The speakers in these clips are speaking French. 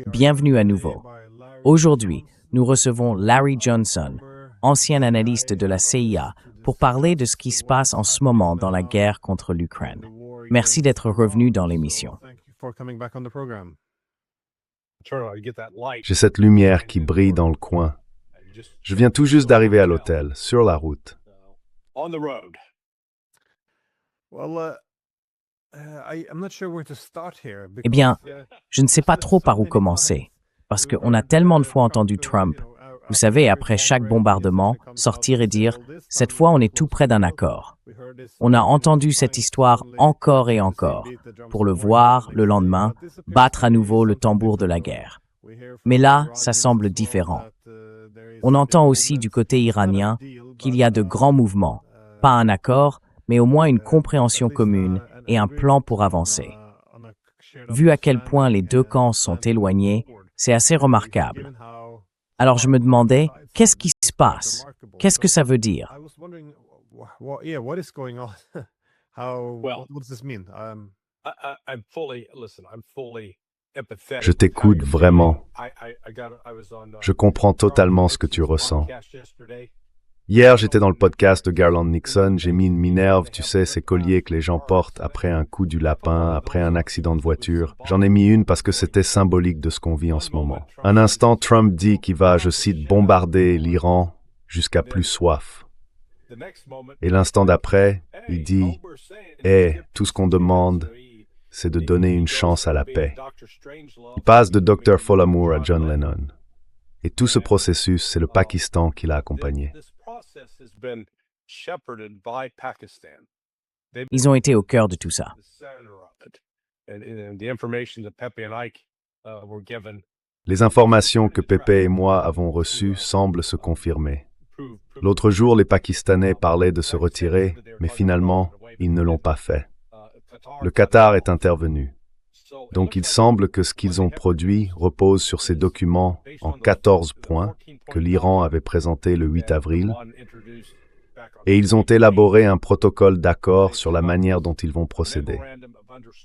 Bienvenue à nouveau. Aujourd'hui, nous recevons Larry Johnson, ancien analyste de la CIA, pour parler de ce qui se passe en ce moment dans la guerre contre l'Ukraine. Merci d'être revenu dans l'émission. J'ai cette lumière qui brille dans le coin. Je viens tout juste d'arriver à l'hôtel, sur la route. Eh bien, je ne sais pas trop par où commencer, parce qu'on a tellement de fois entendu Trump, vous savez, après chaque bombardement, sortir et dire « Cette fois, on est tout près d'un accord ». On a entendu cette histoire encore et encore, pour le voir, le lendemain, battre à nouveau le tambour de la guerre. Mais là, ça semble différent. On entend aussi du côté iranien qu'il y a de grands mouvements, pas un accord, mais au moins une compréhension commune et un plan pour avancer. Vu à quel point les deux camps sont éloignés, c'est assez remarquable. Alors je me demandais, qu'est-ce qui se passe? Qu'est-ce que ça veut dire? Je t'écoute vraiment. Je comprends totalement ce que tu ressens. Hier, j'étais dans le podcast de Garland Nixon, j'ai mis une minerve, tu sais, ces colliers que les gens portent après un coup du lapin, après un accident de voiture. J'en ai mis une parce que c'était symbolique de ce qu'on vit en ce moment. Un instant, Trump dit qu'il va, je cite, bombarder l'Iran jusqu'à plus soif. Et l'instant d'après, il dit, tout ce qu'on demande, c'est de donner une chance à la paix. Il passe de Dr. Folamour à John Lennon. Et tout ce processus, c'est le Pakistan qui l'a accompagné. Ils ont été au cœur de tout ça. Les informations que Pepe et moi avons reçues semblent se confirmer. L'autre jour, les Pakistanais parlaient de se retirer, mais finalement, ils ne l'ont pas fait. Le Qatar est intervenu. Donc il semble que ce qu'ils ont produit repose sur ces documents en 14 points que l'Iran avait présentés le 8 avril, et ils ont élaboré un protocole d'accord sur la manière dont ils vont procéder.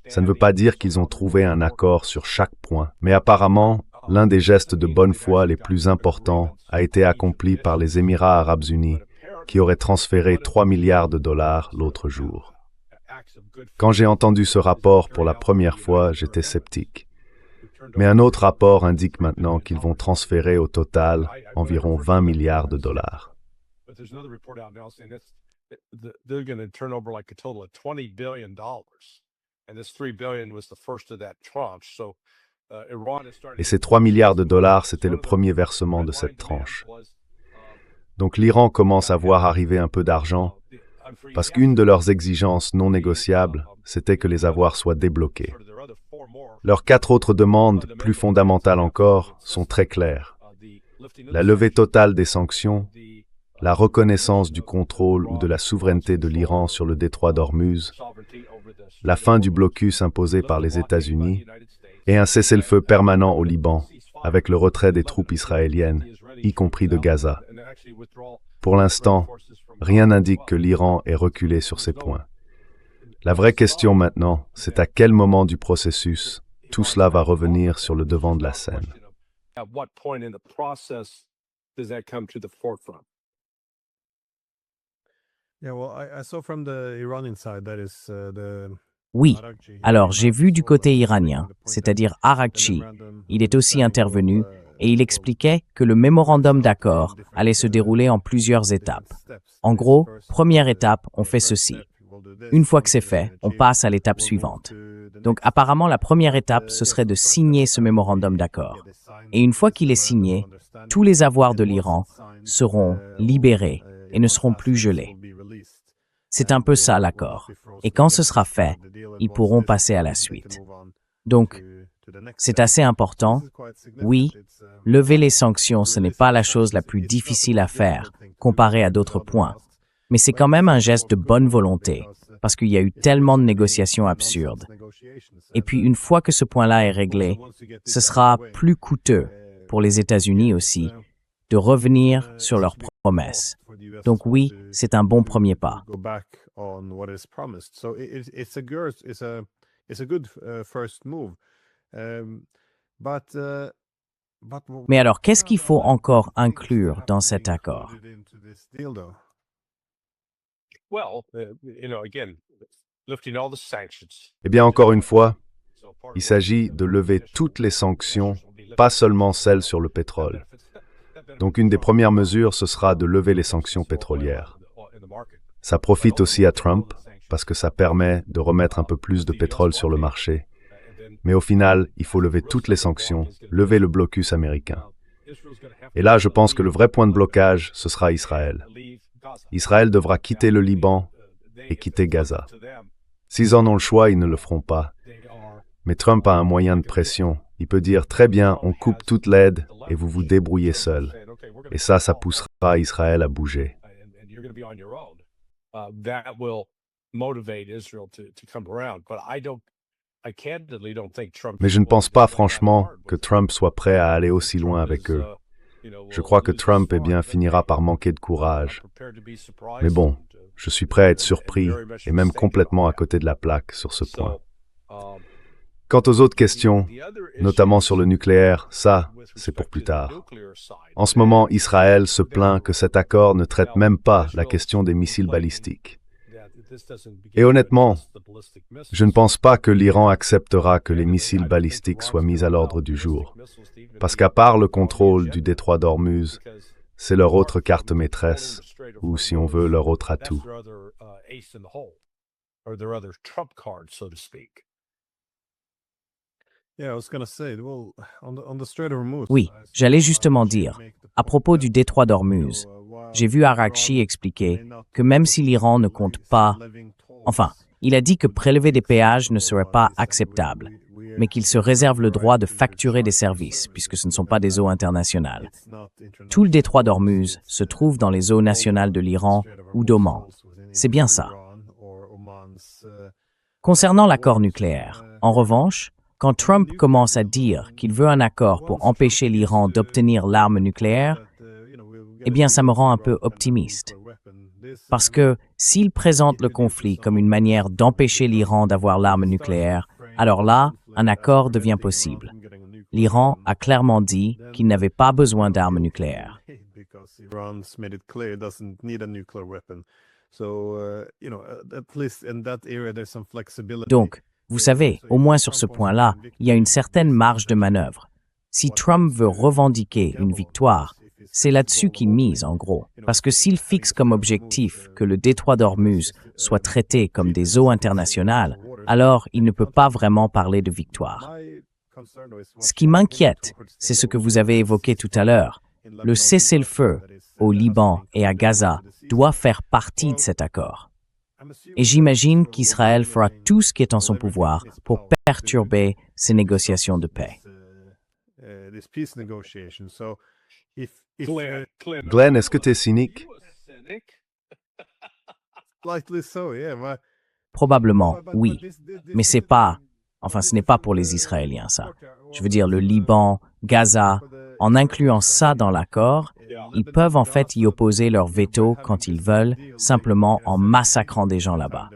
Ça ne veut pas dire qu'ils ont trouvé un accord sur chaque point, mais apparemment, l'un des gestes de bonne foi les plus importants a été accompli par les Émirats arabes unis, qui auraient transféré 3 milliards de dollars l'autre jour. Quand j'ai entendu ce rapport pour la première fois, j'étais sceptique. Mais un autre rapport indique maintenant qu'ils vont transférer au total environ 20 milliards de dollars. Et ces 3 milliards de dollars, c'était le premier versement de cette tranche. Donc l'Iran commence à voir arriver un peu d'argent, parce qu'une de leurs exigences non négociables, c'était que les avoirs soient débloqués. Leurs 4 autres demandes, plus fondamentales encore, sont très claires. La levée totale des sanctions, la reconnaissance du contrôle ou de la souveraineté de l'Iran sur le détroit d'Ormuz, la fin du blocus imposé par les États-Unis et un cessez-le-feu permanent au Liban, avec le retrait des troupes israéliennes, y compris de Gaza. Pour l'instant, rien n'indique que l'Iran ait reculé sur ces points. La vraie question maintenant, c'est à quel moment du processus tout cela va revenir sur le devant de la scène. Oui, alors j'ai vu du côté iranien, c'est-à-dire Arakchi. Il est aussi intervenu et il expliquait que le mémorandum d'accord allait se dérouler en plusieurs étapes. En gros, première étape, on fait ceci. Une fois que c'est fait, on passe à l'étape suivante. Donc apparemment, la première étape, ce serait de signer ce mémorandum d'accord. Et une fois qu'il est signé, tous les avoirs de l'Iran seront libérés et ne seront plus gelés. C'est un peu ça l'accord. Et quand ce sera fait, ils pourront passer à la suite. Donc, c'est assez important. Oui, lever les sanctions, ce n'est pas la chose la plus difficile à faire, comparé à d'autres points. Mais c'est quand même un geste de bonne volonté, parce qu'il y a eu tellement de négociations absurdes. Et puis, une fois que ce point-là est réglé, ce sera plus coûteux, pour les États-Unis aussi, de revenir sur leurs promesses. Donc oui, c'est un bon premier pas. Mais alors, qu'est-ce qu'il faut encore inclure dans cet accord? Eh bien, encore une fois, il s'agit de lever toutes les sanctions, pas seulement celles sur le pétrole. Donc une des premières mesures, ce sera de lever les sanctions pétrolières. Ça profite aussi à Trump, parce que ça permet de remettre un peu plus de pétrole sur le marché. Mais au final, il faut lever toutes les sanctions, lever le blocus américain. Et là, je pense que le vrai point de blocage, ce sera Israël. Israël devra quitter le Liban et quitter Gaza. S'ils en ont le choix, ils ne le feront pas. Mais Trump a un moyen de pression. Il peut dire, très bien, on coupe toute l'aide et vous vous débrouillez seul. Et ça poussera Israël à bouger. Mais je ne pense pas franchement que Trump soit prêt à aller aussi loin avec eux. Je crois que Trump, eh bien, finira par manquer de courage. Mais bon, je suis prêt à être surpris et même complètement à côté de la plaque sur ce point. Quant aux autres questions, notamment sur le nucléaire, ça, c'est pour plus tard. En ce moment, Israël se plaint que cet accord ne traite même pas la question des missiles balistiques. Et honnêtement, je ne pense pas que l'Iran acceptera que les missiles balistiques soient mis à l'ordre du jour. Parce qu'à part le contrôle du détroit d'Ormuz, c'est leur autre carte maîtresse, ou si on veut, leur autre atout. Oui, j'allais justement dire, à propos du détroit d'Ormuz, j'ai vu Araqchi expliquer que même si l'Iran ne compte pas, enfin, il a dit que prélever des péages ne serait pas acceptable, mais qu'il se réserve le droit de facturer des services, puisque ce ne sont pas des eaux internationales. Tout le détroit d'Ormuz se trouve dans les eaux nationales de l'Iran ou d'Oman. C'est bien ça. Concernant l'accord nucléaire, en revanche, quand Trump commence à dire qu'il veut un accord pour empêcher l'Iran d'obtenir l'arme nucléaire, eh bien ça me rend un peu optimiste. Parce que s'il présente le conflit comme une manière d'empêcher l'Iran d'avoir l'arme nucléaire, alors là, un accord devient possible. L'Iran a clairement dit qu'il n'avait pas besoin d'armes nucléaires. Donc, vous savez, au moins sur ce point-là, il y a une certaine marge de manœuvre. Si Trump veut revendiquer une victoire, c'est là-dessus qu'il mise en gros. Parce que s'il fixe comme objectif que le détroit d'Ormuz soit traité comme des eaux internationales, alors il ne peut pas vraiment parler de victoire. Ce qui m'inquiète, c'est ce que vous avez évoqué tout à l'heure. Le cessez-le-feu au Liban et à Gaza doit faire partie de cet accord. Et j'imagine qu'Israël fera tout ce qui est en son pouvoir pour perturber ces négociations de paix. Glenn, est-ce que tu es cynique? Probablement, oui. Mais ce n'est pas pour les Israéliens, ça. Je veux dire, le Liban, Gaza, en incluant ça dans l'accord, ils peuvent en fait y opposer leur veto quand ils veulent, simplement en massacrant des gens là-bas.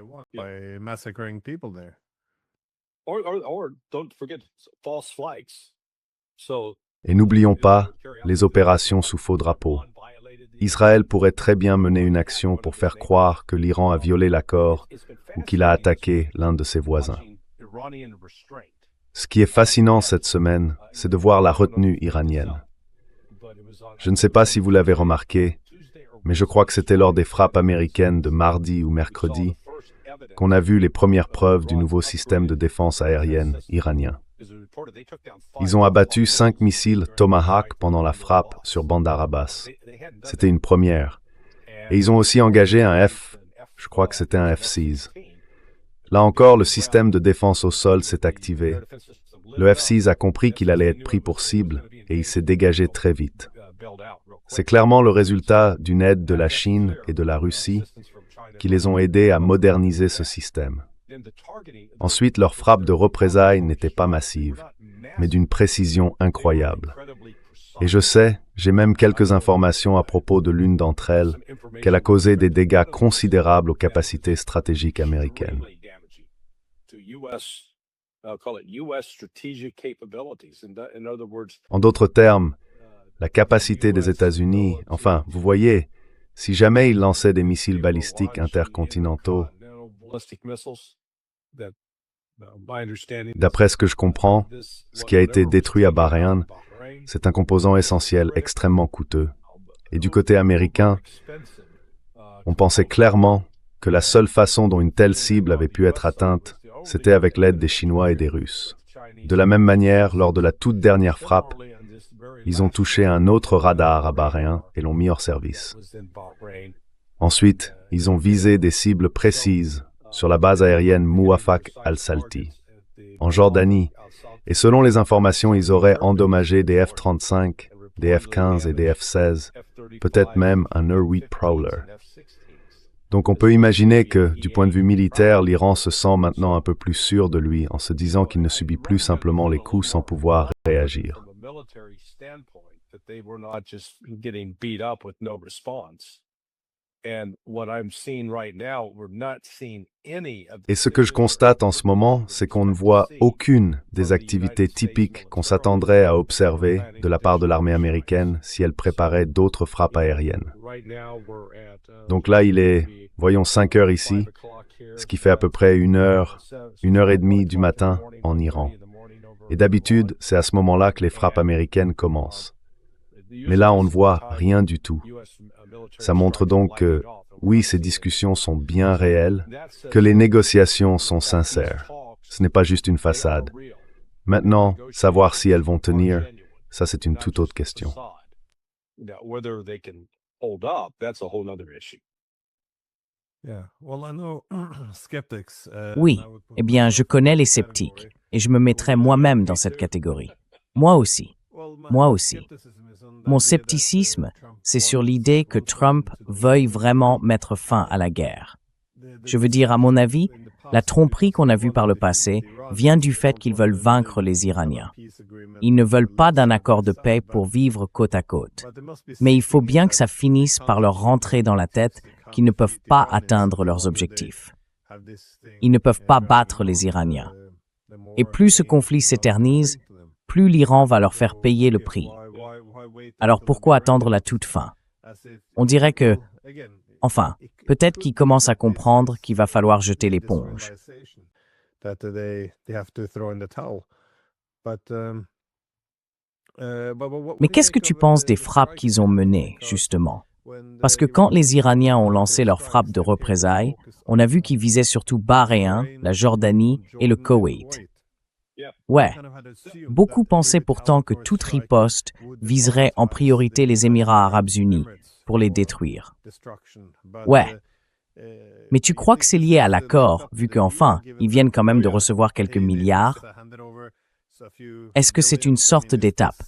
Et n'oublions pas les opérations sous faux drapeau. Israël pourrait très bien mener une action pour faire croire que l'Iran a violé l'accord ou qu'il a attaqué l'un de ses voisins. Ce qui est fascinant cette semaine, c'est de voir la retenue iranienne. Je ne sais pas si vous l'avez remarqué, mais je crois que c'était lors des frappes américaines de mardi ou mercredi qu'on a vu les premières preuves du nouveau système de défense aérienne iranien. Ils ont abattu 5 missiles Tomahawk pendant la frappe sur Bandar Abbas. C'était une première. Et ils ont aussi engagé je crois que c'était un F-16. Là encore, le système de défense au sol s'est activé. Le F-16 a compris qu'il allait être pris pour cible et il s'est dégagé très vite. C'est clairement le résultat d'une aide de la Chine et de la Russie qui les ont aidés à moderniser ce système. Ensuite, leurs frappes de représailles n'étaient pas massives, mais d'une précision incroyable. Et je sais, j'ai même quelques informations à propos de l'une d'entre elles, qu'elle a causé des dégâts considérables aux capacités stratégiques américaines. En d'autres termes, la capacité des États-Unis, enfin, vous voyez, si jamais ils lançaient des missiles balistiques intercontinentaux, d'après ce que je comprends, ce qui a été détruit à Bahreïn, c'est un composant essentiel extrêmement coûteux. Et du côté américain, on pensait clairement que la seule façon dont une telle cible avait pu être atteinte, c'était avec l'aide des Chinois et des Russes. De la même manière, lors de la toute dernière frappe, ils ont touché un autre radar à Bahreïn et l'ont mis hors service. Ensuite, ils ont visé des cibles précises sur la base aérienne Mouafak al-Salti, en Jordanie, et selon les informations, ils auraient endommagé des F-35, des F-15 et des F-16, peut-être même un Air Prowler. Donc on peut imaginer que, du point de vue militaire, l'Iran se sent maintenant un peu plus sûr de lui en se disant qu'il ne subit plus simplement les coups sans pouvoir réagir. Et ce que je constate en ce moment, c'est qu'on ne voit aucune des activités typiques qu'on s'attendrait à observer de la part de l'armée américaine si elle préparait d'autres frappes aériennes. Donc là, il est, voyons, 5 heures ici, ce qui fait à peu près 1 heure et demie du matin en Iran. Et d'habitude, c'est à ce moment-là que les frappes américaines commencent. Mais là, on ne voit rien du tout. Ça montre donc que, oui, ces discussions sont bien réelles, que les négociations sont sincères. Ce n'est pas juste une façade. Maintenant, savoir si elles vont tenir, ça c'est une toute autre question. Oui, eh bien, je connais les sceptiques, et je me mettrai moi-même dans cette catégorie. Moi aussi. Moi aussi. Mon scepticisme, c'est sur l'idée que Trump veuille vraiment mettre fin à la guerre. Je veux dire, à mon avis, la tromperie qu'on a vue par le passé vient du fait qu'ils veulent vaincre les Iraniens. Ils ne veulent pas d'un accord de paix pour vivre côte à côte. Mais il faut bien que ça finisse par leur rentrer dans la tête qu'ils ne peuvent pas atteindre leurs objectifs. Ils ne peuvent pas battre les Iraniens. Et plus ce conflit s'éternise, plus l'Iran va leur faire payer le prix. Alors pourquoi attendre la toute fin? On dirait que, enfin, peut-être qu'ils commencent à comprendre qu'il va falloir jeter l'éponge. Mais qu'est-ce que tu penses des frappes qu'ils ont menées, justement? Parce que quand les Iraniens ont lancé leurs frappes de représailles, on a vu qu'ils visaient surtout Bahreïn, la Jordanie et le Koweït. Ouais, beaucoup pensaient pourtant que toute riposte viserait en priorité les Émirats arabes unis pour les détruire. Ouais, mais tu crois que c'est lié à l'accord, vu qu'enfin, ils viennent quand même de recevoir quelques milliards? Est-ce que c'est une sorte d'étape?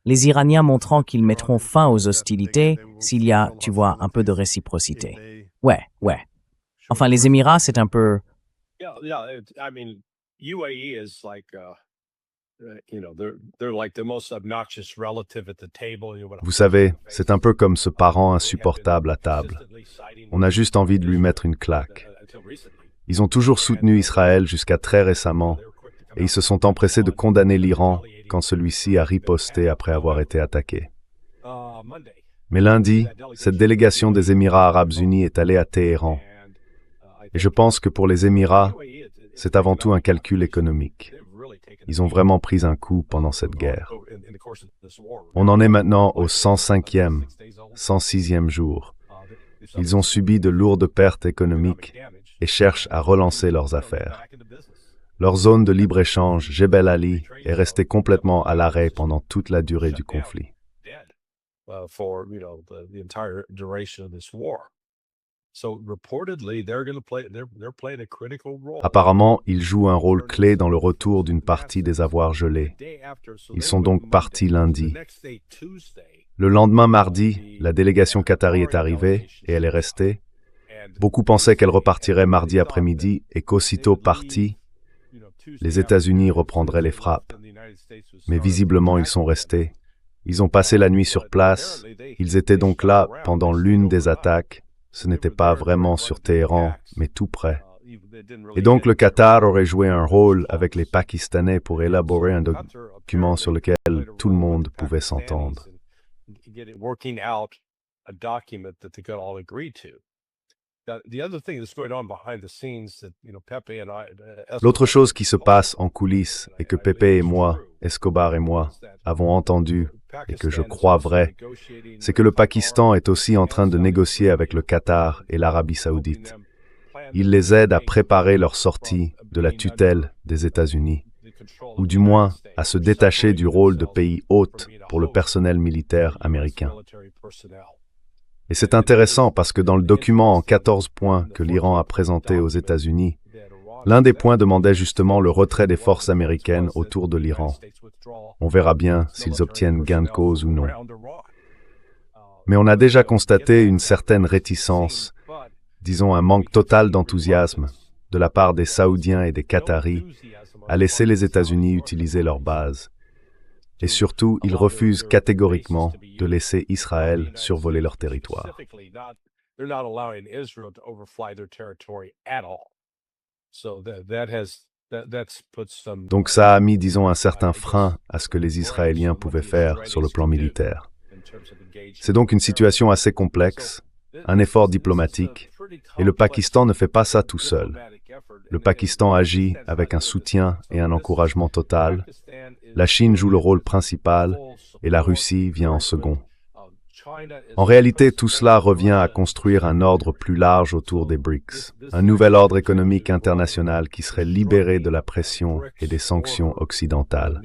Les Iraniens montrant qu'ils mettront fin aux hostilités s'il y a, tu vois, un peu de réciprocité. Ouais. Enfin, les Émirats, c'est un peu... Vous savez, c'est un peu comme ce parent insupportable à table. On a juste envie de lui mettre une claque. Ils ont toujours soutenu Israël jusqu'à très récemment, et ils se sont empressés de condamner l'Iran quand celui-ci a riposté après avoir été attaqué. Mais lundi, cette délégation des Émirats arabes unis est allée à Téhéran. Et je pense que pour les Émirats, c'est avant tout un calcul économique. Ils ont vraiment pris un coup pendant cette guerre. On en est maintenant au 105e, 106e jour. Ils ont subi de lourdes pertes économiques et cherchent à relancer leurs affaires. Leur zone de libre-échange, Jebel Ali, est restée complètement à l'arrêt pendant toute la durée du conflit. Apparemment, ils jouent un rôle clé dans le retour d'une partie des avoirs gelés. Ils sont donc partis lundi. Le lendemain mardi, la délégation qatari est arrivée et elle est restée. Beaucoup pensaient qu'elle repartirait mardi après-midi et qu'aussitôt partie, les États-Unis reprendraient les frappes. Mais visiblement, ils sont restés. Ils ont passé la nuit sur place. Ils étaient donc là pendant l'une des attaques. Ce n'était pas vraiment sur Téhéran, mais tout près. Et donc le Qatar aurait joué un rôle avec les Pakistanais pour élaborer un document sur lequel tout le monde pouvait s'entendre. L'autre chose qui se passe en coulisses et que Pepe et moi, Escobar et moi, avons entendu et que je crois vrai, c'est que le Pakistan est aussi en train de négocier avec le Qatar et l'Arabie saoudite. Il les aide à préparer leur sortie de la tutelle des États-Unis, ou du moins à se détacher du rôle de pays hôte pour le personnel militaire américain. Et c'est intéressant parce que dans le document en 14 points que l'Iran a présenté aux États-Unis, l'un des points demandait justement le retrait des forces américaines autour de l'Iran. On verra bien s'ils obtiennent gain de cause ou non. Mais on a déjà constaté une certaine réticence, disons un manque total d'enthousiasme, de la part des Saoudiens et des Qataris, à laisser les États-Unis utiliser leurs bases. Et surtout, ils refusent catégoriquement de laisser Israël survoler leur territoire. Donc ça a mis, disons, un certain frein à ce que les Israéliens pouvaient faire sur le plan militaire. C'est donc une situation assez complexe, un effort diplomatique, et le Pakistan ne fait pas ça tout seul. Le Pakistan agit avec un soutien et un encouragement total. La Chine joue le rôle principal et la Russie vient en second. En réalité, tout cela revient à construire un ordre plus large autour des BRICS, un nouvel ordre économique international qui serait libéré de la pression et des sanctions occidentales.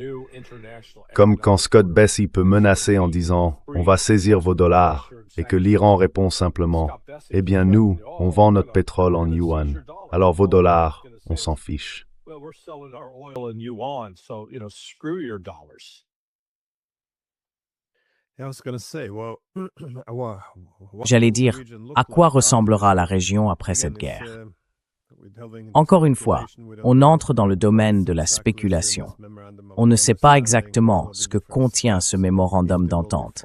Comme quand Scott Bessey peut menacer en disant « on va saisir vos dollars » et que l'Iran répond simplement « eh bien nous, on vend notre pétrole en yuan, alors vos dollars, on s'en fiche ». J'allais dire, à quoi ressemblera la région après cette guerre? Encore une fois, on entre dans le domaine de la spéculation. On ne sait pas exactement ce que contient ce mémorandum d'entente.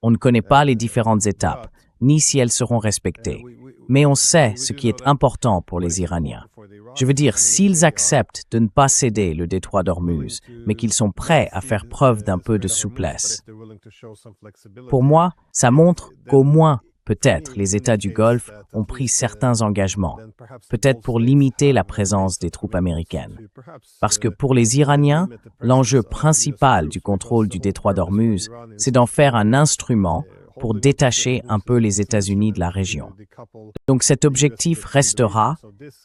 On ne connaît pas les différentes étapes, ni si elles seront respectées. Mais on sait ce qui est important pour les Iraniens. Je veux dire, s'ils acceptent de ne pas céder le détroit d'Ormuz, mais qu'ils sont prêts à faire preuve d'un peu de souplesse. Pour moi, ça montre qu'au moins, peut-être, les États du Golfe ont pris certains engagements, peut-être pour limiter la présence des troupes américaines. Parce que pour les Iraniens, l'enjeu principal du contrôle du détroit d'Ormuz, c'est d'en faire un instrument pour détacher un peu les États-Unis de la région. Donc cet objectif restera,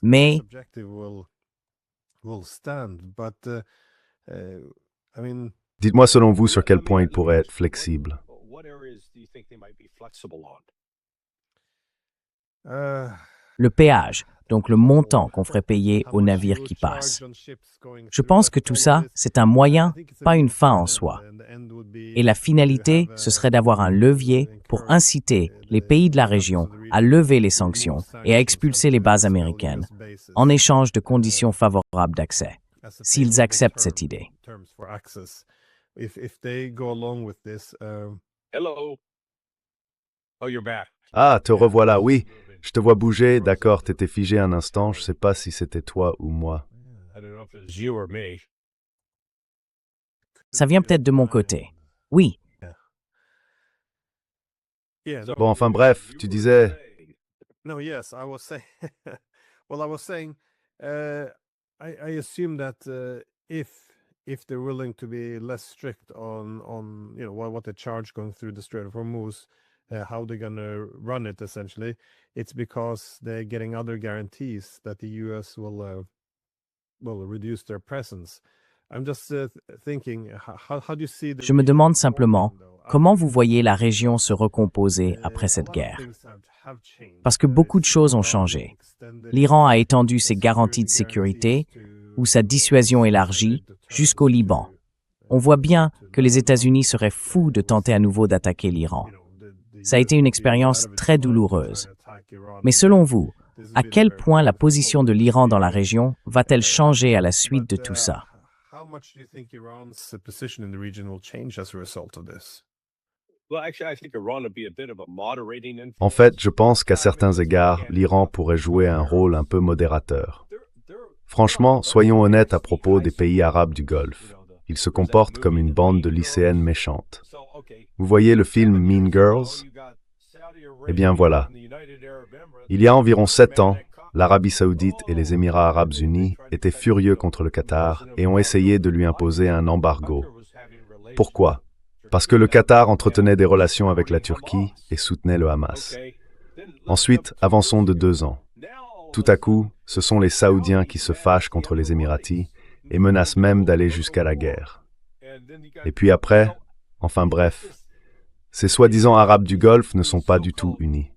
mais dites-moi selon vous sur quel point il pourrait être flexible. le péage, donc le montant qu'on ferait payer aux navires qui passent. Je pense que tout ça, c'est un moyen, pas une fin en soi. Et la finalité, ce serait d'avoir un levier pour inciter les pays de la région à lever les sanctions et à expulser les bases américaines, en échange de conditions favorables d'accès, s'ils acceptent cette idée. Ah, te revoilà, oui. Je te vois bouger, d'accord, t'étais figé un instant, je sais pas si c'était toi ou moi. Ça vient peut-être de mon côté. Oui. Bon, enfin bref, tu disais... No, yes, I was saying. Well, I was saying, I assume that if they're willing to be less strict on what they charge going through the Strait of Hormuz, how they're gonna run it essentially, it's because they're getting other guarantees that the U.S. will reduce their presence. I'm just thinking, how do you see the Je me demande simplement, comment vous voyez la région se recomposer après cette guerre? Parce que beaucoup de choses ont changé. L'Iran a étendu ses garanties de sécurité ou sa dissuasion élargie jusqu'au Liban. On voit bien que les États-Unis seraient fous de tenter à nouveau d'attaquer l'Iran. Ça a été une expérience très douloureuse. Mais selon vous, à quel point la position de l'Iran dans la région va-t-elle changer à la suite de tout ça? How much do you think Iran's position in the region will change as a result of this? En fait, je pense qu'à certains égards, l'Iran pourrait jouer un rôle un peu modérateur. Franchement, soyons honnêtes à propos des pays arabes du Golfe. Ils se comportent comme une bande de lycéennes méchantes. Vous voyez le film Mean Girls? Eh bien voilà. Il y a environ 7 ans, l'Arabie saoudite et les Émirats arabes unis étaient furieux contre le Qatar et ont essayé de lui imposer un embargo. Pourquoi? Parce que le Qatar entretenait des relations avec la Turquie et soutenait le Hamas. Ensuite, avançons de 2 ans. Tout à coup, ce sont les Saoudiens qui se fâchent contre les Émiratis et menacent même d'aller jusqu'à la guerre. Et puis après, enfin bref, ces soi-disant Arabes du Golfe ne sont pas du tout unis.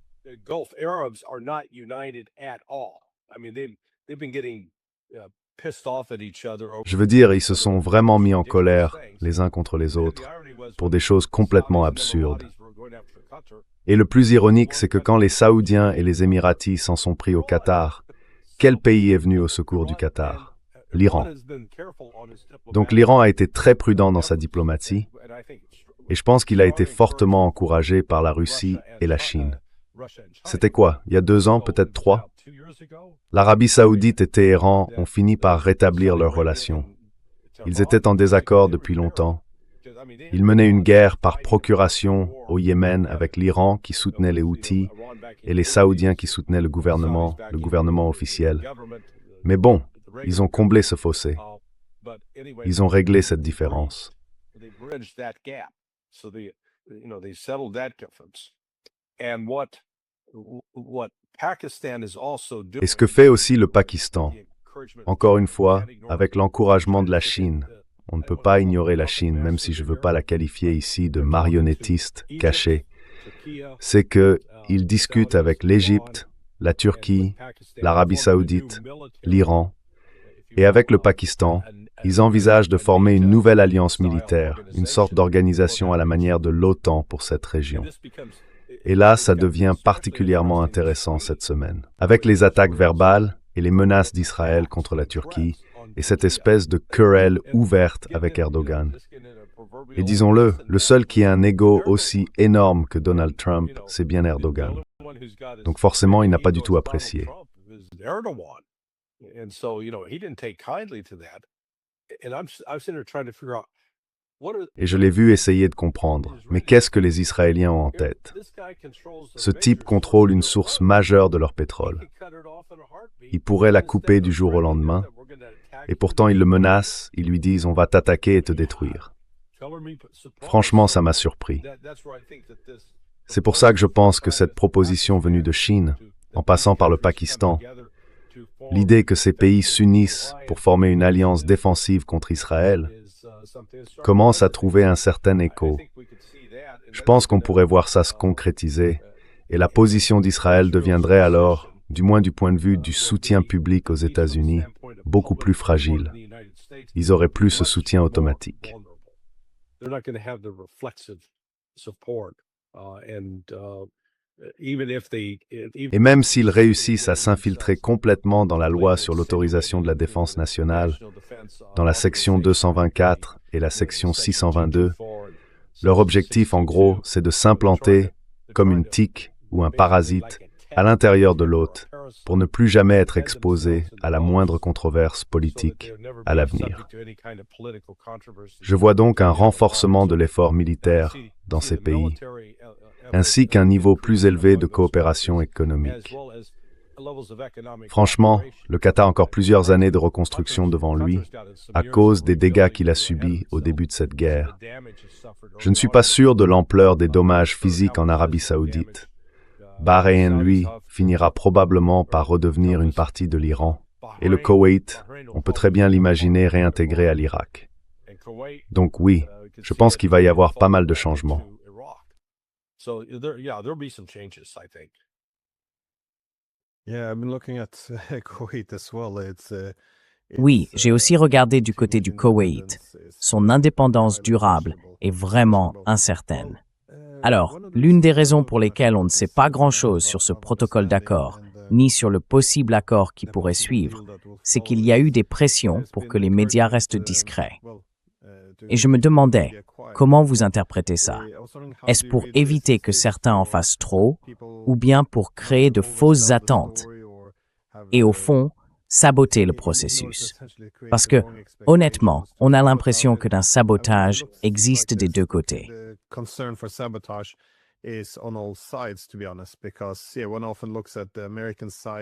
Je veux dire, ils se sont vraiment mis en colère les uns contre les autres pour des choses complètement absurdes. Et le plus ironique, c'est que quand les Saoudiens et les Émiratis s'en sont pris au Qatar, quel pays est venu au secours du Qatar? L'Iran. Donc l'Iran a été très prudent dans sa diplomatie, et je pense qu'il a été fortement encouragé par la Russie et la Chine. C'était quoi? Il y a 2 ans, peut-être 3? L'Arabie saoudite et Téhéran ont fini par rétablir leurs relations. Ils étaient en désaccord depuis longtemps. Ils menaient une guerre par procuration au Yémen avec l'Iran qui soutenait les Houthis et les Saoudiens qui soutenaient le gouvernement officiel. Mais bon, ils ont comblé ce fossé. Ils ont réglé cette différence. Et ce que fait aussi le Pakistan, encore une fois, avec l'encouragement de la Chine, on ne peut pas ignorer la Chine, même si je ne veux pas la qualifier ici de marionnettiste caché, c'est qu'ils discutent avec l'Égypte, la Turquie, l'Arabie saoudite, l'Iran, et avec le Pakistan, ils envisagent de former une nouvelle alliance militaire, une sorte d'organisation à la manière de l'OTAN pour cette région. Et là, ça devient particulièrement intéressant cette semaine. Avec les attaques verbales et les menaces d'Israël contre la Turquie, et cette espèce de querelle ouverte avec Erdogan. Et disons-le, le seul qui a un ego aussi énorme que Donald Trump, c'est bien Erdogan. Donc forcément, il n'a pas du tout apprécié. Et je l'ai vu essayer de comprendre. Mais qu'est-ce que les Israéliens ont en tête? Ce type contrôle une source majeure de leur pétrole. Il pourrait la couper du jour au lendemain. Et pourtant, ils le menacent, ils lui disent « on va t'attaquer et te détruire ». Franchement, ça m'a surpris. C'est pour ça que je pense que cette proposition venue de Chine, en passant par le Pakistan, l'idée que ces pays s'unissent pour former une alliance défensive contre Israël, commence à trouver un certain écho. Je pense qu'on pourrait voir ça se concrétiser, et la position d'Israël deviendrait alors, du moins du point de vue du soutien public aux États-Unis, beaucoup plus fragile. Ils auraient plus ce soutien automatique. Et même s'ils réussissent à s'infiltrer complètement dans la loi sur l'autorisation de la défense nationale, dans la section 224 et la section 622, leur objectif, en gros, c'est de s'implanter comme une tique ou un parasite à l'intérieur de l'hôte, pour ne plus jamais être exposé à la moindre controverse politique à l'avenir. Je vois donc un renforcement de l'effort militaire dans ces pays, ainsi qu'un niveau plus élevé de coopération économique. Franchement, le Qatar a encore plusieurs années de reconstruction devant lui, à cause des dégâts qu'il a subis au début de cette guerre. Je ne suis pas sûr de l'ampleur des dommages physiques en Arabie saoudite. Bahreïn, lui, finira probablement par redevenir une partie de l'Iran. Et le Koweït, on peut très bien l'imaginer réintégré à l'Irak. Donc oui, je pense qu'il va y avoir pas mal de changements. Oui, j'ai aussi regardé du côté du Koweït. Son indépendance durable est vraiment incertaine. Alors, l'une des raisons pour lesquelles on ne sait pas grand-chose sur ce protocole d'accord, ni sur le possible accord qui pourrait suivre, c'est qu'il y a eu des pressions pour que les médias restent discrets. Et je me demandais, comment vous interprétez ça? Est-ce pour éviter que certains en fassent trop, ou bien pour créer de fausses attentes et au fond, saboter le processus? Parce que, honnêtement, on a l'impression que d'un sabotage existe des deux côtés.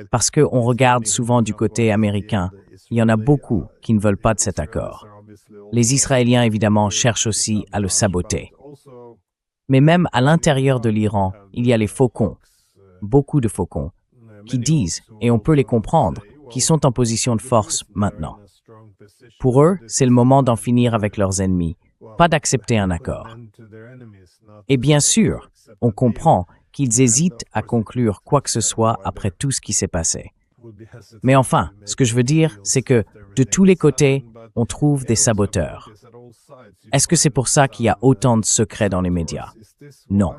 Parce qu'on regarde souvent du côté américain, il y en a beaucoup qui ne veulent pas de cet accord. Les Israéliens, évidemment, cherchent aussi à le saboter. Mais même à l'intérieur de l'Iran, il y a les faucons, beaucoup de faucons, qui disent, et on peut les comprendre, qu'ils sont en position de force maintenant. Pour eux, c'est le moment d'en finir avec leurs ennemis, pas d'accepter un accord. Et bien sûr, on comprend qu'ils hésitent à conclure quoi que ce soit après tout ce qui s'est passé. Mais enfin, ce que je veux dire, c'est que, de tous les côtés, on trouve des saboteurs. Est-ce que c'est pour ça qu'il y a autant de secrets dans les médias? Non.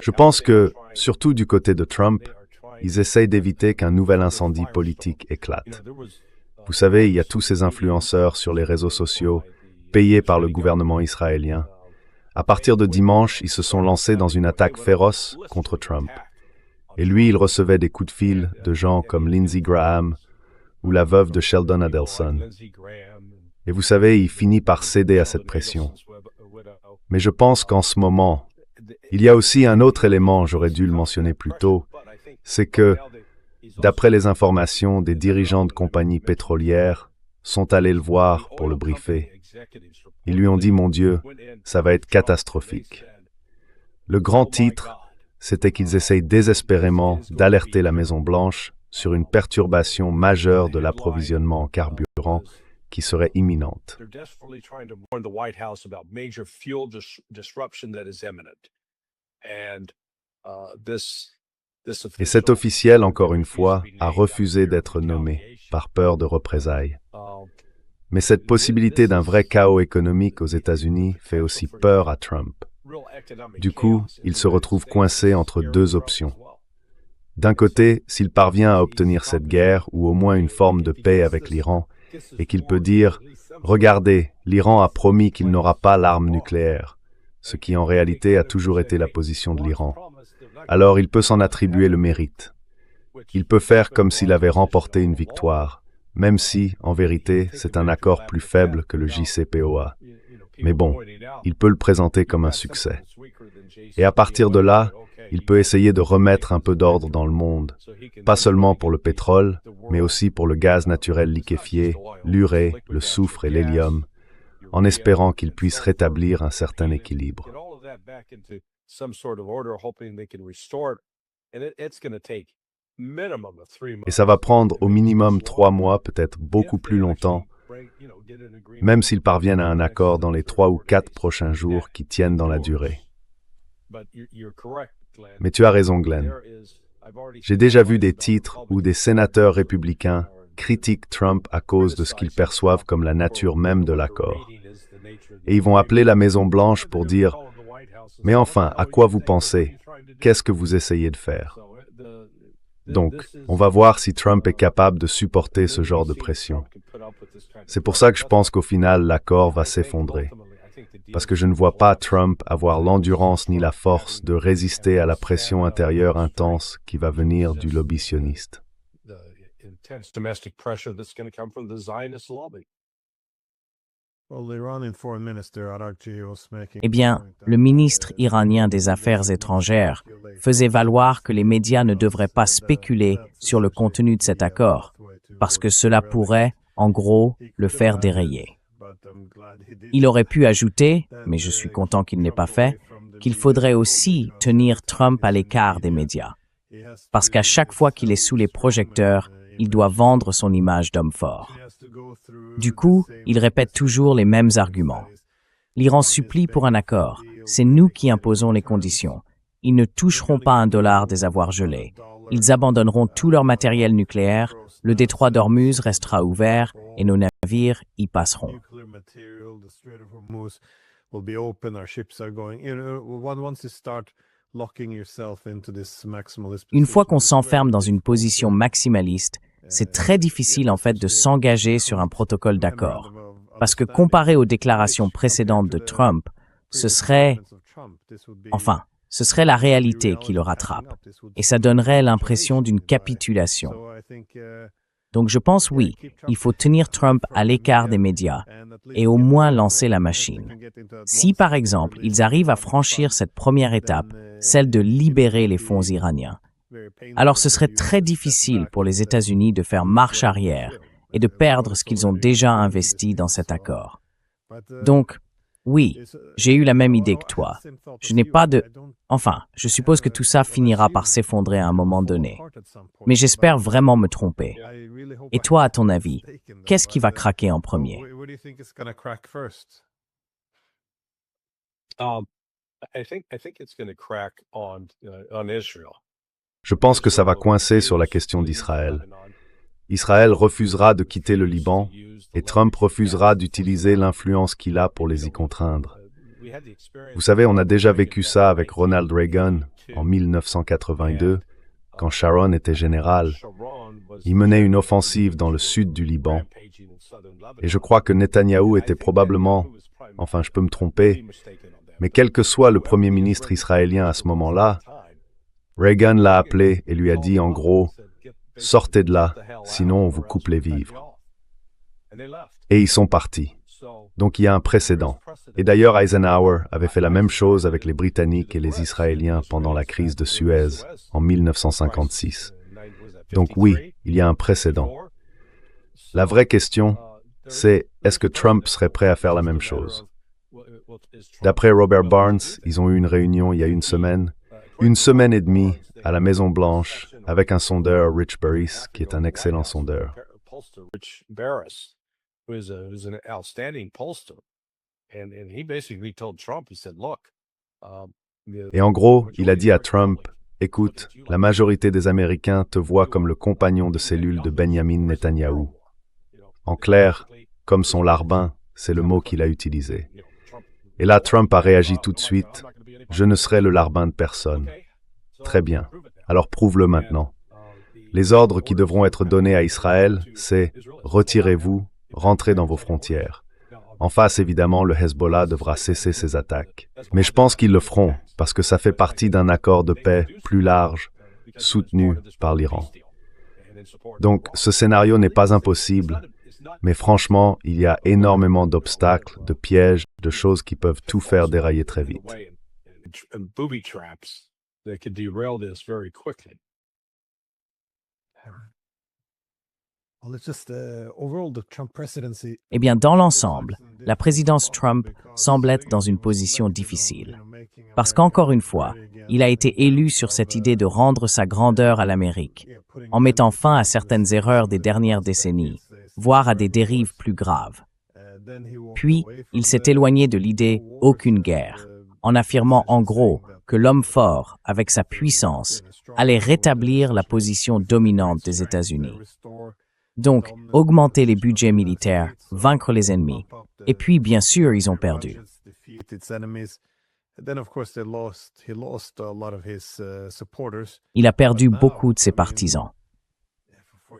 Je pense que, surtout du côté de Trump, ils essayent d'éviter qu'un nouvel incendie politique éclate. Vous savez, il y a tous ces influenceurs sur les réseaux sociaux, payés par le gouvernement israélien. À partir de dimanche, ils se sont lancés dans une attaque féroce contre Trump. Et lui, il recevait des coups de fil de gens comme Lindsey Graham ou la veuve de Sheldon Adelson. Et vous savez, il finit par céder à cette pression. Mais je pense qu'en ce moment, il y a aussi un autre élément, j'aurais dû le mentionner plus tôt, c'est que, d'après les informations, des dirigeants de compagnies pétrolières sont allés le voir pour le briefer. Ils lui ont dit, mon Dieu, ça va être catastrophique. Le grand titre, c'était qu'ils essayent désespérément d'alerter la Maison-Blanche sur une perturbation majeure de l'approvisionnement en carburant qui serait imminente. Et cet officiel, encore une fois, a refusé d'être nommé par peur de représailles. Mais cette possibilité d'un vrai chaos économique aux États-Unis fait aussi peur à Trump. Du coup, il se retrouve coincé entre deux options. D'un côté, s'il parvient à obtenir cette guerre ou au moins une forme de paix avec l'Iran, et qu'il peut dire « Regardez, l'Iran a promis qu'il n'aura pas l'arme nucléaire », ce qui en réalité a toujours été la position de l'Iran. Alors il peut s'en attribuer le mérite. Il peut faire comme s'il avait remporté une victoire, même si, en vérité, c'est un accord plus faible que le JCPOA. Mais bon, il peut le présenter comme un succès. Et à partir de là, il peut essayer de remettre un peu d'ordre dans le monde, pas seulement pour le pétrole, mais aussi pour le gaz naturel liquéfié, l'urée, le soufre et l'hélium, en espérant qu'il puisse rétablir un certain équilibre. Et ça va prendre au minimum 3 mois, peut-être beaucoup plus longtemps, même s'ils parviennent à un accord dans les 3 ou 4 prochains jours qui tiennent dans la durée. Mais tu as raison, Glenn. J'ai déjà vu des titres où des sénateurs républicains critiquent Trump à cause de ce qu'ils perçoivent comme la nature même de l'accord. Et ils vont appeler la Maison-Blanche pour dire « Mais enfin, à quoi vous pensez? Qu'est-ce que vous essayez de faire ?» Donc, on va voir si Trump est capable de supporter ce genre de pression. C'est pour ça que je pense qu'au final, l'accord va s'effondrer. Parce que je ne vois pas Trump avoir l'endurance ni la force de résister à la pression intérieure intense qui va venir du lobby sioniste. Eh bien, le ministre iranien des Affaires étrangères faisait valoir que les médias ne devraient pas spéculer sur le contenu de cet accord, parce que cela pourrait, en gros, le faire dérailler. Il aurait pu ajouter, mais je suis content qu'il n'ait pas fait, qu'il faudrait aussi tenir Trump à l'écart des médias, parce qu'à chaque fois qu'il est sous les projecteurs, il doit vendre son image d'homme fort. Du coup, il répète toujours les mêmes arguments. L'Iran supplie pour un accord. C'est nous qui imposons les conditions. Ils ne toucheront pas $1 des avoirs gelés. Ils abandonneront tout leur matériel nucléaire, le détroit d'Ormuz restera ouvert et nos navires y passeront. Une fois qu'on s'enferme dans une position maximaliste, c'est très difficile en fait de s'engager sur un protocole d'accord. Parce que comparé aux déclarations précédentes de Trump, ce serait la réalité qui le rattrape. Et ça donnerait l'impression d'une capitulation. Donc je pense oui, il faut tenir Trump à l'écart des médias et au moins lancer la machine. Si par exemple, ils arrivent à franchir cette première étape, celle de libérer les fonds iraniens, alors ce serait très difficile pour les États-Unis de faire marche arrière et de perdre ce qu'ils ont déjà investi dans cet accord. Donc, oui, j'ai eu la même idée que toi. Je suppose que tout ça finira par s'effondrer à un moment donné. Mais j'espère vraiment me tromper. Et toi, à ton avis, qu'est-ce qui va craquer en premier? Je pense que ça va coincer sur la question d'Israël. Israël refusera de quitter le Liban et Trump refusera d'utiliser l'influence qu'il a pour les y contraindre. Vous savez, on a déjà vécu ça avec Ronald Reagan en 1982, quand Sharon était général. Il menait une offensive dans le sud du Liban. Et je crois que Netanyahou était probablement, je peux me tromper, mais quel que soit le premier ministre israélien à ce moment-là, Reagan l'a appelé et lui a dit en gros, « Sortez de là, sinon on vous coupe les vivres. » Et ils sont partis. Donc il y a un précédent. Et d'ailleurs, Eisenhower avait fait la même chose avec les Britanniques et les Israéliens pendant la crise de Suez en 1956. Donc oui, il y a un précédent. La vraie question, c'est est-ce que Trump serait prêt à faire la même chose? D'après Robert Barnes, ils ont eu une réunion il y a une semaine et demie, à la Maison-Blanche, avec un sondeur, Rich Burris, qui est un excellent sondeur. Et en gros, il a dit à Trump, « Écoute, la majorité des Américains te voient comme le compagnon de cellule de Benjamin Netanyahou. » En clair, comme son larbin, c'est le mot qu'il a utilisé. Et là, Trump a réagi tout de suite, « Je ne serai le larbin de personne. » Très bien. Alors prouve-le maintenant. Les ordres qui devront être donnés à Israël, c'est « Retirez-vous, rentrez dans vos frontières. » En face, évidemment, le Hezbollah devra cesser ses attaques. Mais je pense qu'ils le feront, parce que ça fait partie d'un accord de paix plus large, soutenu par l'Iran. Donc, ce scénario n'est pas impossible, mais franchement, il y a énormément d'obstacles, de pièges, de choses qui peuvent tout faire dérailler très vite. Eh bien, dans l'ensemble, la présidence Trump semble être dans une position difficile. Parce qu'encore une fois, il a été élu sur cette idée de rendre sa grandeur à l'Amérique, en mettant fin à certaines erreurs des dernières décennies, voire à des dérives plus graves. Puis, il s'est éloigné de l'idée « aucune guerre », en affirmant en gros que l'homme fort, avec sa puissance, allait rétablir la position dominante des États-Unis. Donc, augmenter les budgets militaires, vaincre les ennemis. Et puis, bien sûr, ils ont perdu. Il a perdu beaucoup de ses partisans.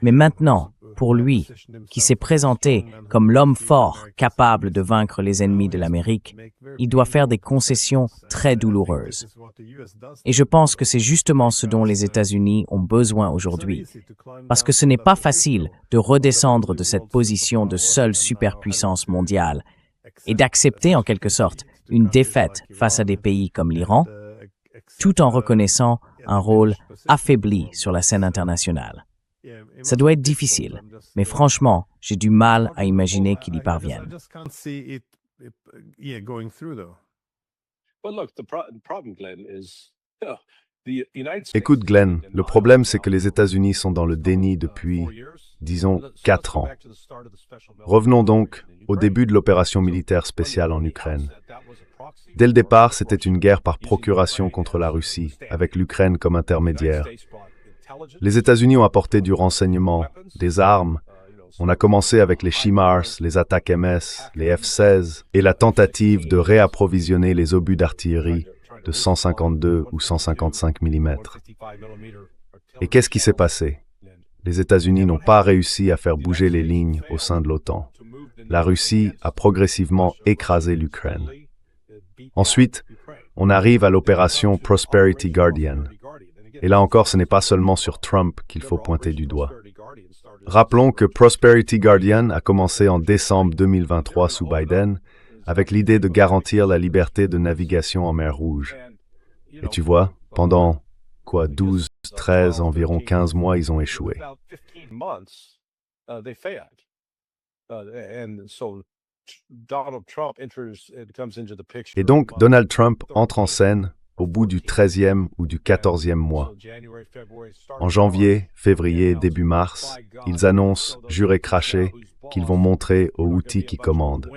Mais maintenant, pour lui, qui s'est présenté comme l'homme fort capable de vaincre les ennemis de l'Amérique, il doit faire des concessions très douloureuses. Et je pense que c'est justement ce dont les États-Unis ont besoin aujourd'hui. Parce que ce n'est pas facile de redescendre de cette position de seule superpuissance mondiale et d'accepter en quelque sorte une défaite face à des pays comme l'Iran, tout en reconnaissant un rôle affaibli sur la scène internationale. Ça doit être difficile, mais franchement, j'ai du mal à imaginer qu'il y parvienne. Écoute, Glenn, le problème, c'est que les États-Unis sont dans le déni depuis, disons, 4 ans. Revenons donc au début de l'opération militaire spéciale en Ukraine. Dès le départ, c'était une guerre par procuration contre la Russie, avec l'Ukraine comme intermédiaire. Les États-Unis ont apporté du renseignement, des armes. On a commencé avec les HIMARS, les attaques MS, les F-16 et la tentative de réapprovisionner les obus d'artillerie de 152 ou 155 mm. Et qu'est-ce qui s'est passé? Les États-Unis n'ont pas réussi à faire bouger les lignes au sein de l'OTAN. La Russie a progressivement écrasé l'Ukraine. Ensuite, on arrive à l'opération Prosperity Guardian. Et là encore, ce n'est pas seulement sur Trump qu'il faut pointer du doigt. Rappelons que Prosperity Guardian a commencé en décembre 2023 sous Biden, avec l'idée de garantir la liberté de navigation en mer Rouge. Et tu vois, pendant, 12, 13, environ 15 mois, ils ont échoué. Et donc, Donald Trump entre en scène au bout du 13e ou du 14e mois. En janvier, février, début mars, ils annoncent, jurés et crachés, qu'ils vont montrer aux Houthis qui commandent.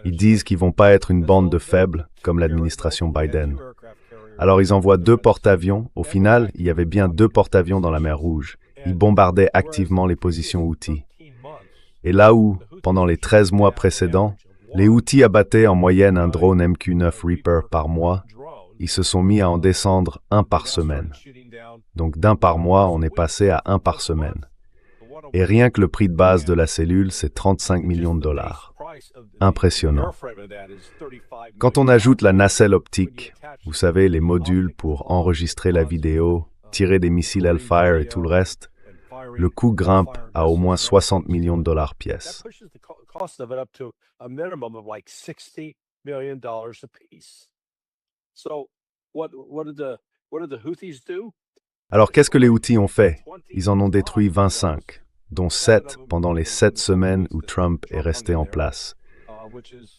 Ils disent qu'ils ne vont pas être une bande de faibles, comme l'administration Biden. Alors ils envoient 2 porte-avions. Au final, il y avait bien 2 porte-avions dans la mer Rouge. Ils bombardaient activement les positions Houthis. Et là où, pendant les 13 mois précédents, les Houthis abattaient en moyenne un drone MQ-9 Reaper par mois, ils se sont mis à en descendre 1 par semaine. Donc d'1 par mois, on est passé à 1 par semaine. Et rien que le prix de base de la cellule, c'est 35 millions de dollars. Impressionnant. Quand on ajoute la nacelle optique, vous savez, les modules pour enregistrer la vidéo, tirer des missiles Hellfire et tout le reste, le coût grimpe à au moins 60 millions de dollars pièce. Alors qu'est-ce que les Houthis ont fait? Ils en ont détruit 25, dont 7 pendant les 7 semaines où Trump est resté en place.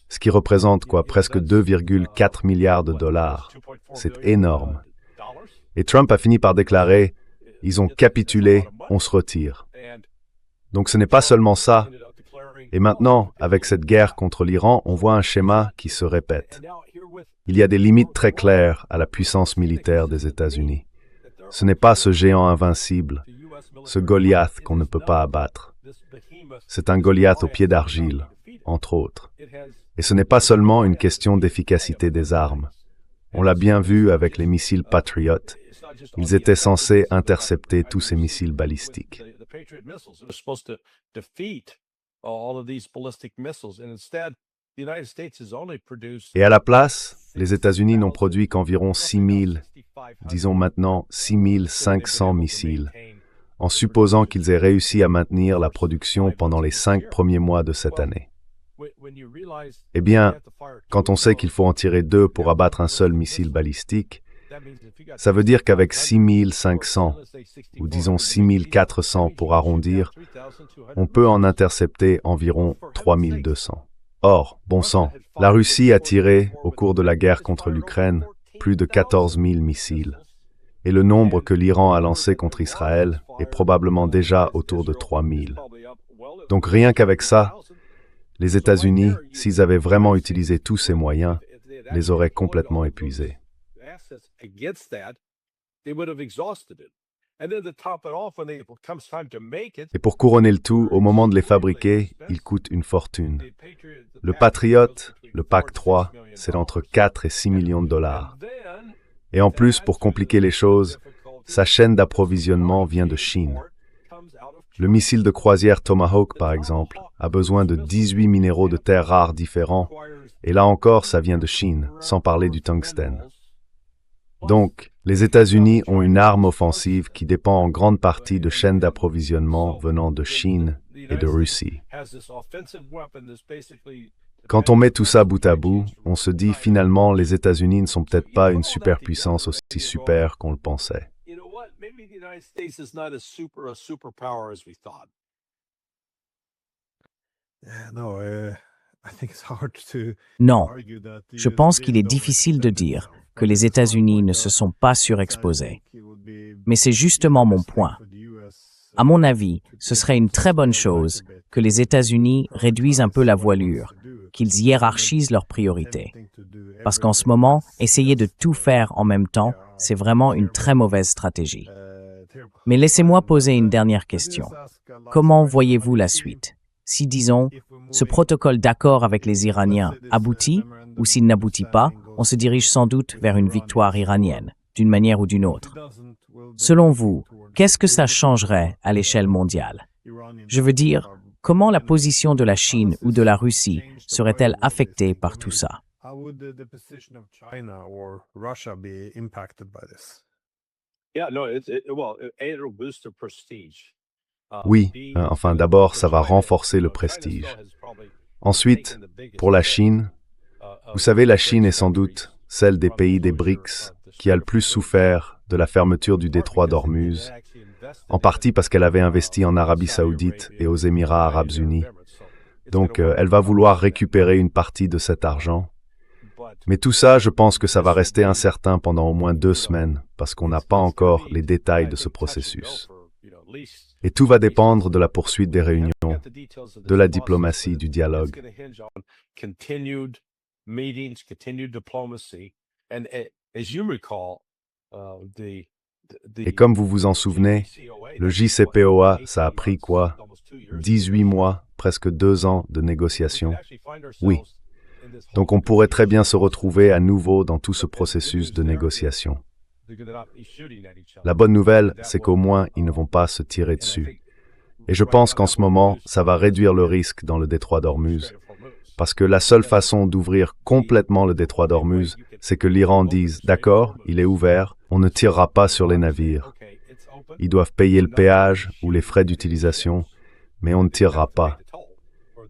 Ce qui représente presque 2,4 milliards de dollars. C'est énorme. Et Trump a fini par déclarer « Ils ont capitulé, on se retire ». Donc ce n'est pas seulement ça. Et maintenant, avec cette guerre contre l'Iran, on voit un schéma qui se répète. Il y a des limites très claires à la puissance militaire des États-Unis. Ce n'est pas ce géant invincible, ce Goliath qu'on ne peut pas abattre. C'est un Goliath au pied d'argile, entre autres. Et ce n'est pas seulement une question d'efficacité des armes. On l'a bien vu avec les missiles Patriot. Ils étaient censés intercepter tous ces missiles balistiques. Et à la place, les États-Unis n'ont produit qu'environ 6000, disons maintenant 6500 missiles, en supposant qu'ils aient réussi à maintenir la production pendant les 5 premiers mois de cette année. Eh bien, quand on sait qu'il faut en tirer 2 pour abattre un seul missile balistique, ça veut dire qu'avec 6500, ou disons 6400 pour arrondir, on peut en intercepter environ 3200. Or, bon sang, la Russie a tiré, au cours de la guerre contre l'Ukraine, plus de 14 000 missiles. Et le nombre que l'Iran a lancé contre Israël est probablement déjà autour de 3 000. Donc rien qu'avec ça, les États-Unis, s'ils avaient vraiment utilisé tous ces moyens, les auraient complètement épuisés. Et pour couronner le tout, au moment de les fabriquer, ils coûtent une fortune. Le Patriot, le PAC-3, c'est entre 4 et 6 millions de dollars. Et en plus, pour compliquer les choses, sa chaîne d'approvisionnement vient de Chine. Le missile de croisière Tomahawk, par exemple, a besoin de 18 minéraux de terres rares différents, et là encore, ça vient de Chine, sans parler du tungstène. Donc, les États-Unis ont une arme offensive qui dépend en grande partie de chaînes d'approvisionnement venant de Chine et de Russie. Quand on met tout ça bout à bout, on se dit finalement les États-Unis ne sont peut-être pas une superpuissance aussi super qu'on le pensait. Non, je pense qu'il est difficile de dire que les États-Unis ne se sont pas surexposés. Mais c'est justement mon point. À mon avis, ce serait une très bonne chose que les États-Unis réduisent un peu la voilure, qu'ils hiérarchisent leurs priorités. Parce qu'en ce moment, essayer de tout faire en même temps, c'est vraiment une très mauvaise stratégie. Mais laissez-moi poser une dernière question. Comment voyez-vous la suite? Si, disons, ce protocole d'accord avec les Iraniens aboutit, ou s'il n'aboutit pas, on se dirige sans doute vers une victoire iranienne, d'une manière ou d'une autre. Selon vous, qu'est-ce que ça changerait à l'échelle mondiale? Je veux dire, comment la position de la Chine ou de la Russie serait-elle affectée par tout ça? How would the position of China or Russia be impacted by this? Oui, enfin d'abord, ça va renforcer le prestige. Ensuite, pour la Chine, vous savez, la Chine est sans doute celle des pays des BRICS qui a le plus souffert de la fermeture du détroit d'Ormuz, en partie parce qu'elle avait investi en Arabie Saoudite et aux Émirats Arabes Unis. Donc, elle va vouloir récupérer une partie de cet argent. Mais tout ça, je pense que ça va rester incertain pendant au moins 2 semaines, parce qu'on n'a pas encore les détails de ce processus. Et tout va dépendre de la poursuite des réunions, de la diplomatie, du dialogue. Et comme vous vous en souvenez, le JCPOA, ça a pris quoi? 18 mois, presque 2 ans de négociations. Oui. Donc on pourrait très bien se retrouver à nouveau dans tout ce processus de négociation. La bonne nouvelle, c'est qu'au moins, ils ne vont pas se tirer dessus. Et je pense qu'en ce moment, ça va réduire le risque dans le détroit d'Ormuz. Parce que la seule façon d'ouvrir complètement le détroit d'Ormuz, c'est que l'Iran dise « D'accord, il est ouvert, on ne tirera pas sur les navires. Ils doivent payer le péage ou les frais d'utilisation, mais on ne tirera pas. »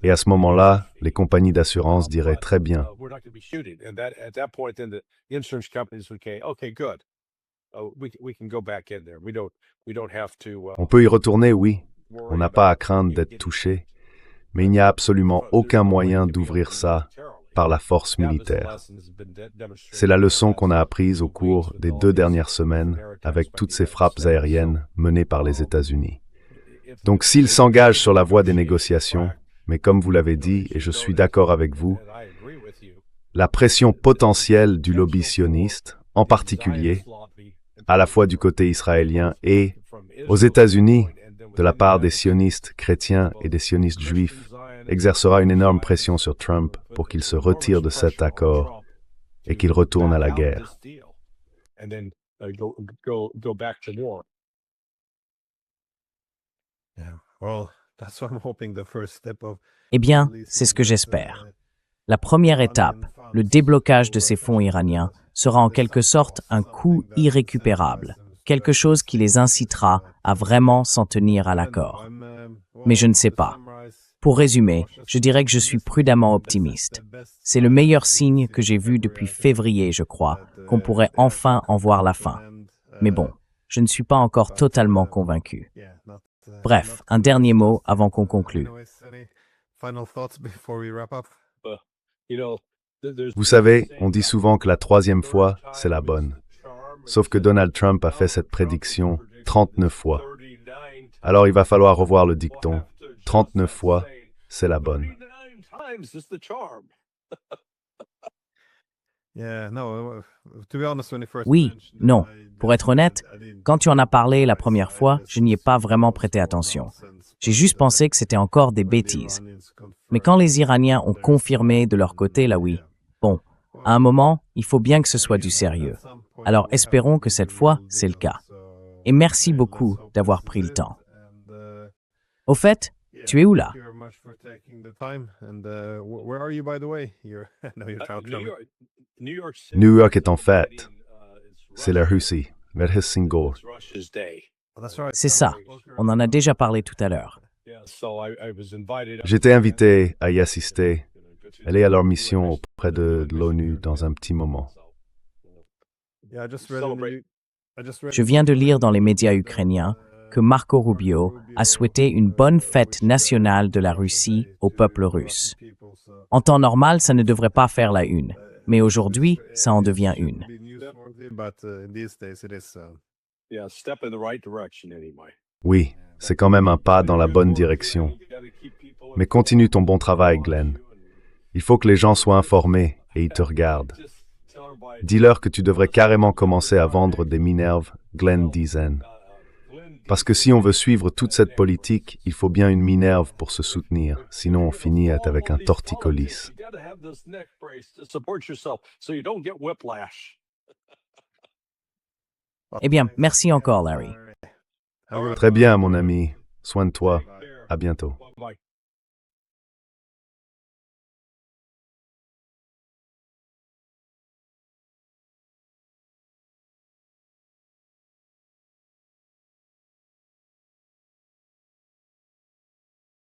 Et à ce moment-là, les compagnies d'assurance diraient très bien. On peut y retourner, oui. On n'a pas à craindre d'être touché. Mais il n'y a absolument aucun moyen d'ouvrir ça par la force militaire. C'est la leçon qu'on a apprise au cours des 2 dernières semaines avec toutes ces frappes aériennes menées par les États-Unis. Donc s'ils s'engagent sur la voie des négociations, mais comme vous l'avez dit, et je suis d'accord avec vous, la pression potentielle du lobby sioniste, en particulier, à la fois du côté israélien et aux États-Unis, de la part des sionistes chrétiens et des sionistes juifs, exercera une énorme pression sur Trump pour qu'il se retire de cet accord et qu'il retourne à la guerre. Eh bien, c'est ce que j'espère. La première étape, le déblocage de ces fonds iraniens, sera en quelque sorte un coût irrécupérable, quelque chose qui les incitera à vraiment s'en tenir à l'accord. Mais je ne sais pas. Pour résumer, je dirais que je suis prudemment optimiste. C'est le meilleur signe que j'ai vu depuis février, je crois, qu'on pourrait enfin en voir la fin. Mais bon, je ne suis pas encore totalement convaincu. Bref, un dernier mot avant qu'on conclue. Vous savez, on dit souvent que la 3e fois, c'est la bonne. Sauf que Donald Trump a fait cette prédiction 39 fois. Alors il va falloir revoir le dicton. 39 fois, c'est la bonne. Oui, non. Pour être honnête, quand tu en as parlé la première fois, je n'y ai pas vraiment prêté attention. J'ai juste pensé que c'était encore des bêtises. Mais quand les Iraniens ont confirmé de leur côté, là oui. Bon, à un moment, il faut bien que ce soit du sérieux. Alors espérons que cette fois, c'est le cas. Et merci beaucoup d'avoir pris le temps. Au fait, tu es où là? New York est en fête. C'est la Russie, vers Singo. C'est ça. On en a déjà parlé tout à l'heure. J'étais invité à y assister, aller à leur mission auprès de l'ONU dans un petit moment. Je viens de lire dans les médias ukrainiens que Marco Rubio a souhaité une bonne fête nationale de la Russie au peuple russe. En temps normal, ça ne devrait pas faire la une, mais aujourd'hui, ça en devient une. Oui, c'est quand même un pas dans la bonne direction. Mais continue ton bon travail, Glenn. Il faut que les gens soient informés et ils te regardent. Dis-leur que tu devrais carrément commencer à vendre des Minerve Glenn Dizaine. Parce que si on veut suivre toute cette politique, il faut bien une Minerve pour se soutenir, sinon on finit avec un torticolis. Eh bien, merci encore, Larry. Have a good Très bien, mon ami. Soin de toi. À bientôt.